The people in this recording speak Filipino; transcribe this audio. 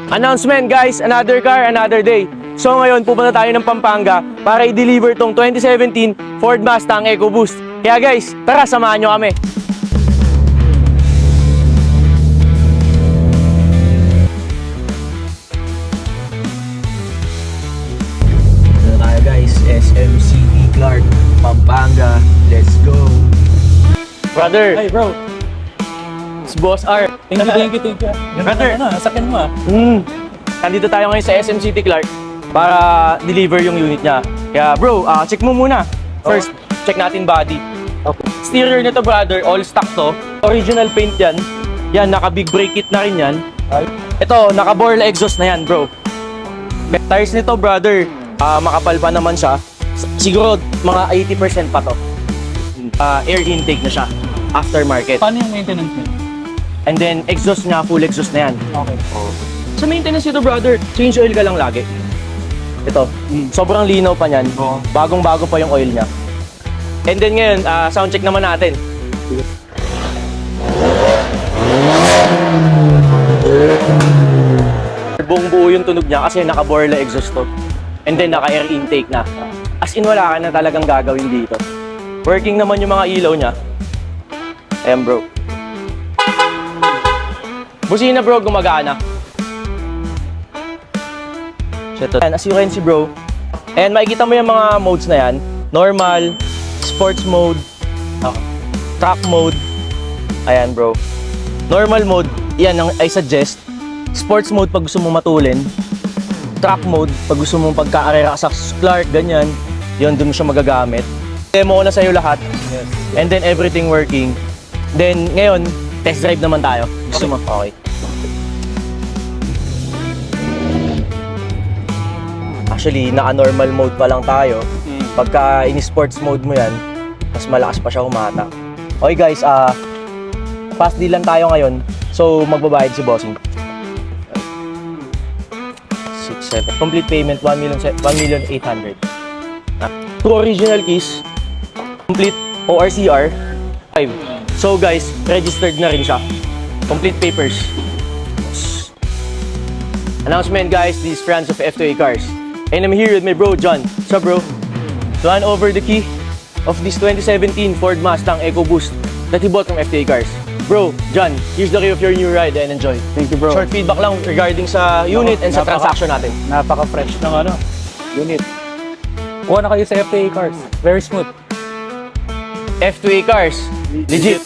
Announcement guys, another car, another day. So ngayon, pupunta tayo ng Pampanga para i-deliver tong 2017 Ford Mustang EcoBoost. Kaya guys, tara samahan nyo kami. Dito tayo guys, SMCT Clark, Pampanga. Let's go. Brother, Hey bro, it's Boss R. thank you. Brother. Sakin mo ah. Nandito tayo ngayon sa SMCT Clark para deliver yung unit niya. Kaya bro, check mo muna. First, check natin body. Okay. Exterior nito brother, all stock to. Original paint yan. Yan, naka big brake kit na rin yan. Ito, naka Borla exhaust na yan bro. Tires nito brother, makapal pa naman siya. Siguro mga 80% pa to. Air intake na siya, aftermarket. Paano yung maintenance niya? And then exhaust niya, full exhaust na yan. Okay. Sa maintenance nito brother, change oil ka lang lagi. Ito, sobrang linaw pa niyan. Oo. Bagong-bago pa yung oil niya. And then ngayon, sound check naman natin. Buong buo yung tunog niya kasi naka Borla exhaust to. And then naka air intake na. As in wala ka na talagang gagawin dito. Working naman yung mga ilaw niya. Ayan bro. Busina bro, gumagana. And as you can see bro, and makikita mo yung mga modes na yan. Normal, sports mode, track mode. Ayan bro. Normal mode, yan ang I suggest. Sports mode pag gusto mo matulin. Track mode pag gusto mo pagka-arera sa Clark, ganyan. Yun, dun mo siya magagamit. Demo ko na sa'yo lahat. Yes. And then everything working. Then ngayon, test drive naman tayo. Gusto mo? Okay. Actually, naka-normal mode pa lang tayo. Pagka in-sports mode mo yan, mas malakas pa siya humata. Okay guys, fast deal lang tayo ngayon. So, magbabayad si Bossing. 6, 7. Complete payment, 1,800,000. 2 original keys. Complete ORCR. 5. So guys, registered na rin siya. Complete papers. Announcement guys, these friends of F2A Cars. And I'm here with my bro, John. What's up, bro? To hand over the key of this 2017 Ford Mustang EcoBoost that he bought from F2A Cars. Bro, John, here's the key of your new ride and enjoy. Thank you bro. Short feedback lang regarding sa unit and sa transaction natin. Napaka-fresh ng unit. Kuha na kayo sa FTA Cars. Very smooth. F2A Cars, legit.